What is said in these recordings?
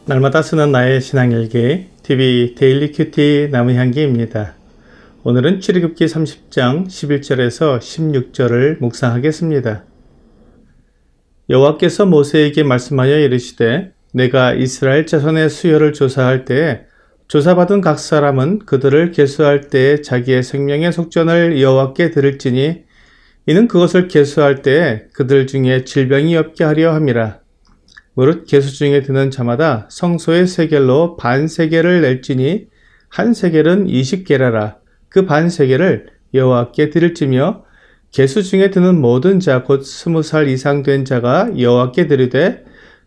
날마다 쓰는 나의 신앙일기 TV 데일리 큐티 나무향기입니다. 오늘은 출애굽기 30장 11절에서 16절을 묵상하겠습니다. 여호와께서 모세에게 말씀하여 이르시되 내가 이스라엘 자손의 수요를 조사할 때에 조사받은 각 사람은 그들을 계수할 때에 자기의 생명의 속전을 여호와께 드릴지니 이는 그것을 계수할 때에 그들 중에 질병이 없게 하려 함이라. 무릇 계수 중에 드는 자마다 성소의 세겔로 반 세겔을 낼지니 한 세겔은 20게라라. 그 반 세겔을 여호와께 드릴지며 계수 중에 드는 모든 자 곧 20살 이상 된 자가 여호와께 드리되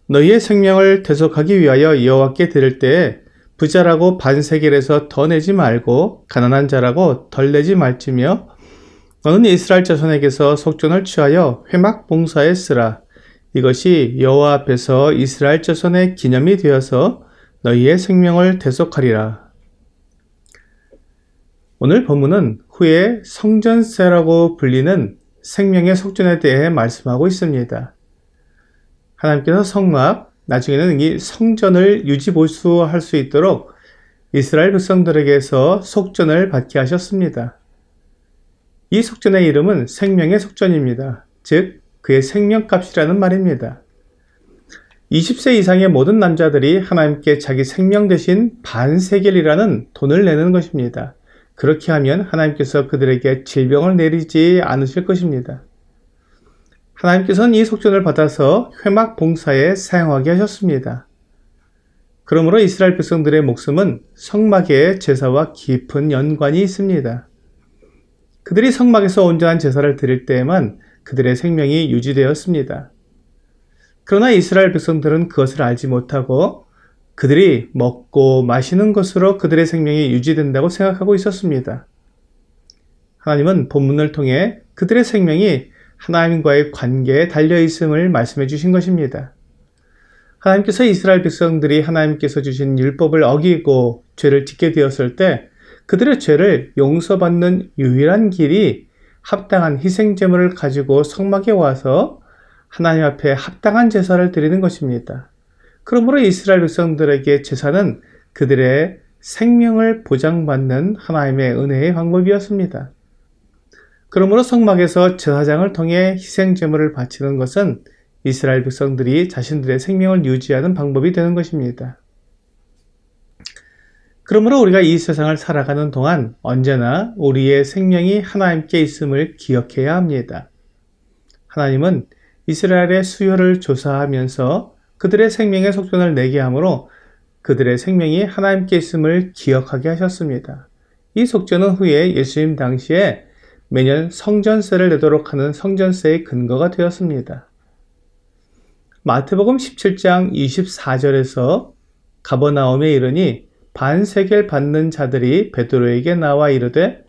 너희의 생명을 대속하기 위하여 여호와께 드릴 때에 부자라고 반 세겔에서 더 내지 말고 가난한 자라고 덜 내지 말지며 너는 이스라엘 자손에게서 속전을 취하여 회막 봉사에 쓰라. 이것이 여호와 앞에서 이스라엘 자손의 기념이 되어서 너희의 생명을 대속하리라. 오늘 본문은 후에 성전세라고 불리는 생명의 속전에 대해 말씀하고 있습니다. 하나님께서 성막, 나중에는 이 성전을 유지보수할 수 있도록 이스라엘 백성들에게서 속전을 받게 하셨습니다. 이 속전의 이름은 생명의 속전입니다. 즉 그의 생명값이라는 말입니다. 20세 이상의 모든 남자들이 하나님께 자기 생명 대신 반세겔이라는 돈을 내는 것입니다. 그렇게 하면 하나님께서 그들에게 질병을 내리지 않으실 것입니다. 하나님께서는 이 속전을 받아서 회막 봉사에 사용하게 하셨습니다. 그러므로 이스라엘 백성들의 목숨은 성막의 제사와 깊은 연관이 있습니다. 그들이 성막에서 온전한 제사를 드릴 때에만 그들의 생명이 유지되었습니다. 그러나 이스라엘 백성들은 그것을 알지 못하고 그들이 먹고 마시는 것으로 그들의 생명이 유지된다고 생각하고 있었습니다. 하나님은 본문을 통해 그들의 생명이 하나님과의 관계에 달려있음을 말씀해 주신 것입니다. 하나님께서 이스라엘 백성들이 하나님께서 주신 율법을 어기고 죄를 짓게 되었을 때 그들의 죄를 용서받는 유일한 길이 합당한 희생제물을 가지고 성막에 와서 하나님 앞에 합당한 제사를 드리는 것입니다. 그러므로 이스라엘 백성들에게 제사는 그들의 생명을 보장받는 하나님의 은혜의 방법이었습니다. 그러므로 성막에서 제사장을 통해 희생제물을 바치는 것은 이스라엘 백성들이 자신들의 생명을 유지하는 방법이 되는 것입니다. 그러므로 우리가 이 세상을 살아가는 동안 언제나 우리의 생명이 하나님께 있음을 기억해야 합니다. 하나님은 이스라엘의 수요를 조사하면서 그들의 생명의 속전을 내게 하므로 그들의 생명이 하나님께 있음을 기억하게 하셨습니다. 이 속전은 후에 예수님 당시에 매년 성전세를 내도록 하는 성전세의 근거가 되었습니다. 마태복음 17장 24절에서 가버나움에 이르니 반세겔 받는 자들이 베드로에게 나와 이르되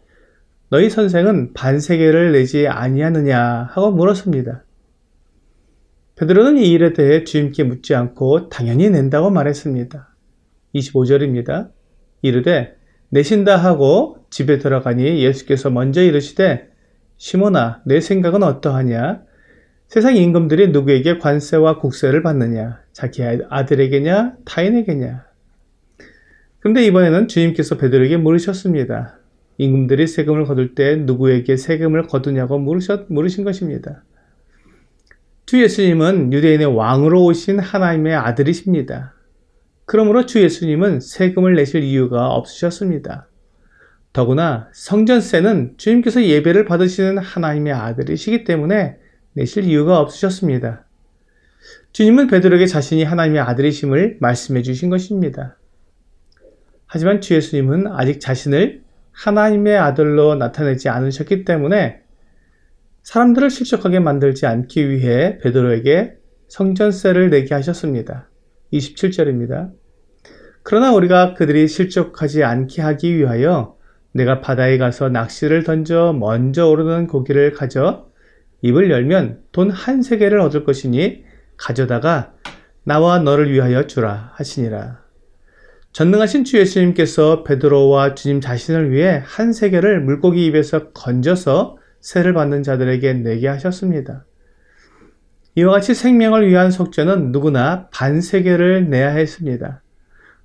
너희 선생은 반세겔을 내지 아니하느냐 하고 물었습니다. 베드로는 이 일에 대해 주님께 묻지 않고 당연히 낸다고 말했습니다. 25절입니다. 이르되 내신다 하고 집에 들어가니 예수께서 먼저 이르시되 시몬아 내 생각은 어떠하냐? 세상 임금들이 누구에게 관세와 국세를 받느냐? 자기 아들에게냐 타인에게냐? 그런데 이번에는 주님께서 베드로에게 물으셨습니다. 임금들이 세금을 거둘 때 누구에게 세금을 거두냐고 물으신 것입니다. 주 예수님은 유대인의 왕으로 오신 하나님의 아들이십니다. 그러므로 주 예수님은 세금을 내실 이유가 없으셨습니다. 더구나 성전세는 주님께서 예배를 받으시는 하나님의 아들이시기 때문에 내실 이유가 없으셨습니다. 주님은 베드로에게 자신이 하나님의 아들이심을 말씀해 주신 것입니다. 하지만 주 예수님은 아직 자신을 하나님의 아들로 나타내지 않으셨기 때문에 사람들을 실족하게 만들지 않기 위해 베드로에게 성전세를 내게 하셨습니다. 27절입니다. 그러나 우리가 그들이 실족하지 않게 하기 위하여 내가 바다에 가서 낚시를 던져 먼저 오르는 고기를 가져 입을 열면 돈 한 세겔을 얻을 것이니 가져다가 나와 너를 위하여 주라 하시니라. 전능하신 주 예수님께서 베드로와 주님 자신을 위해 한 세겔을 물고기 입에서 건져서 세를 받는 자들에게 내게 하셨습니다. 이와 같이 생명을 위한 속죄는 누구나 반세겔을 내야 했습니다.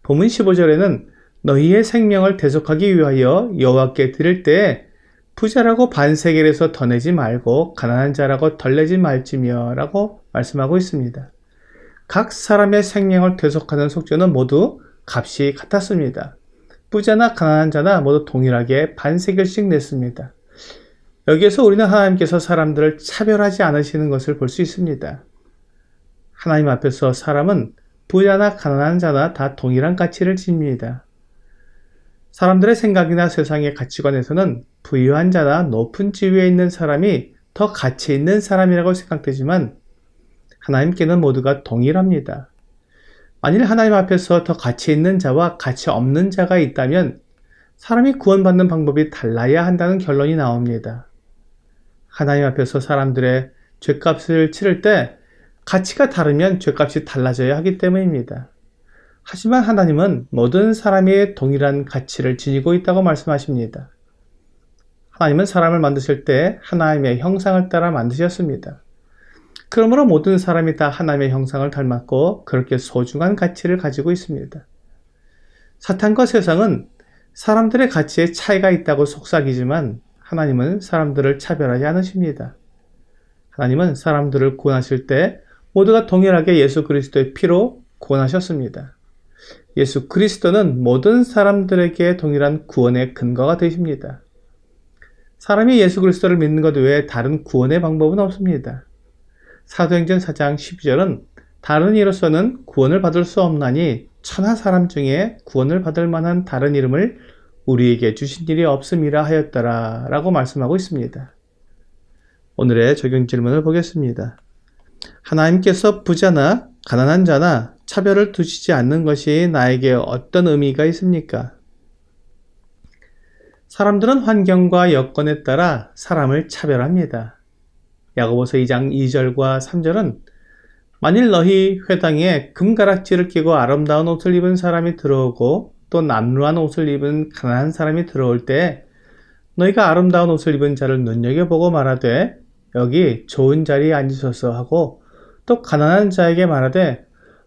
본문 15절에는 너희의 생명을 대속하기 위하여 여호와께 드릴 때에 부자라고 반세겔에서 더 내지 말고 가난한 자라고 덜 내지 말지며 라고 말씀하고 있습니다. 각 사람의 생명을 대속하는 속죄는 모두 값이 같았습니다. 부자나 가난한 자나 모두 동일하게 반세겔씩 냈습니다. 여기에서 우리는 하나님께서 사람들을 차별하지 않으시는 것을 볼 수 있습니다. 하나님 앞에서 사람은 부자나 가난한 자나 다 동일한 가치를 지닙니다. 사람들의 생각이나 세상의 가치관에서는 부유한 자나 높은 지위에 있는 사람이 더 가치 있는 사람이라고 생각되지만 하나님께는 모두가 동일합니다. 만일 하나님 앞에서 더 가치 있는 자와 가치 없는 자가 있다면 사람이 구원받는 방법이 달라야 한다는 결론이 나옵니다. 하나님 앞에서 사람들의 죗값을 치를 때 가치가 다르면 죗값이 달라져야 하기 때문입니다. 하지만 하나님은 모든 사람이 동일한 가치를 지니고 있다고 말씀하십니다. 하나님은 사람을 만드실 때 하나님의 형상을 따라 만드셨습니다. 그러므로 모든 사람이 다 하나님의 형상을 닮았고 그렇게 소중한 가치를 가지고 있습니다. 사탄과 세상은 사람들의 가치에 차이가 있다고 속삭이지만 하나님은 사람들을 차별하지 않으십니다. 하나님은 사람들을 구원하실 때 모두가 동일하게 예수 그리스도의 피로 구원하셨습니다. 예수 그리스도는 모든 사람들에게 동일한 구원의 근거가 되십니다. 사람이 예수 그리스도를 믿는 것 외에 다른 구원의 방법은 없습니다. 사도행전 4장 12절은 다른 이로서는 구원을 받을 수 없나니 천하 사람 중에 구원을 받을 만한 다른 이름을 우리에게 주신 일이 없음이라 하였더라 라고 말씀하고 있습니다. 오늘의 적용 질문을 보겠습니다. 하나님께서 부자나 가난한 자나 차별을 두시지 않는 것이 나에게 어떤 의미가 있습니까? 사람들은 환경과 여건에 따라 사람을 차별합니다. 야고보서 2장 2절과 3절은 만일 너희 회당에 금가락지를 끼고 아름다운 옷을 입은 사람이 들어오고 또 남루한 옷을 입은 가난한 사람이 들어올 때 너희가 아름다운 옷을 입은 자를 눈여겨보고 말하되 여기 좋은 자리에 앉으소서 하고 또 가난한 자에게 말하되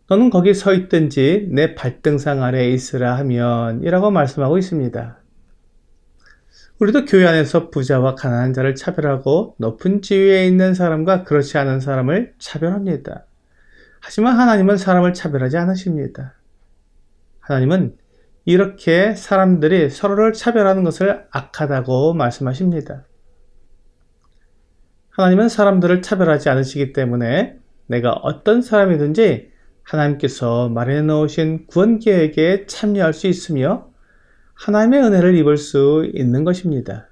너는 거기 서 있든지 내 발등상 아래에 있으라 하면 이라고 말씀하고 있습니다. 우리도 교회 안에서 부자와 가난한 자를 차별하고 높은 지위에 있는 사람과 그렇지 않은 사람을 차별합니다. 하지만 하나님은 사람을 차별하지 않으십니다. 하나님은 이렇게 사람들이 서로를 차별하는 것을 악하다고 말씀하십니다. 하나님은 사람들을 차별하지 않으시기 때문에 내가 어떤 사람이든지 하나님께서 마련해 놓으신 구원 계획에 참여할 수 있으며 하나님의 은혜를 입을 수 있는 것입니다.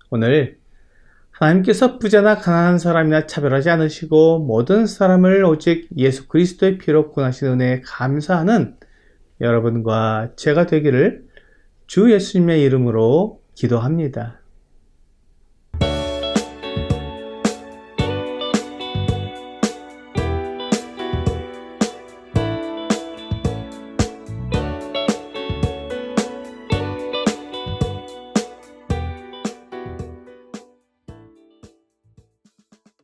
오늘 하나님께서 부자나 가난한 사람이나 차별하지 않으시고 모든 사람을 오직 예수 그리스도의 피로 구원하신 은혜에 감사하는 여러분과 제가 되기를 주 예수님의 이름으로 기도합니다.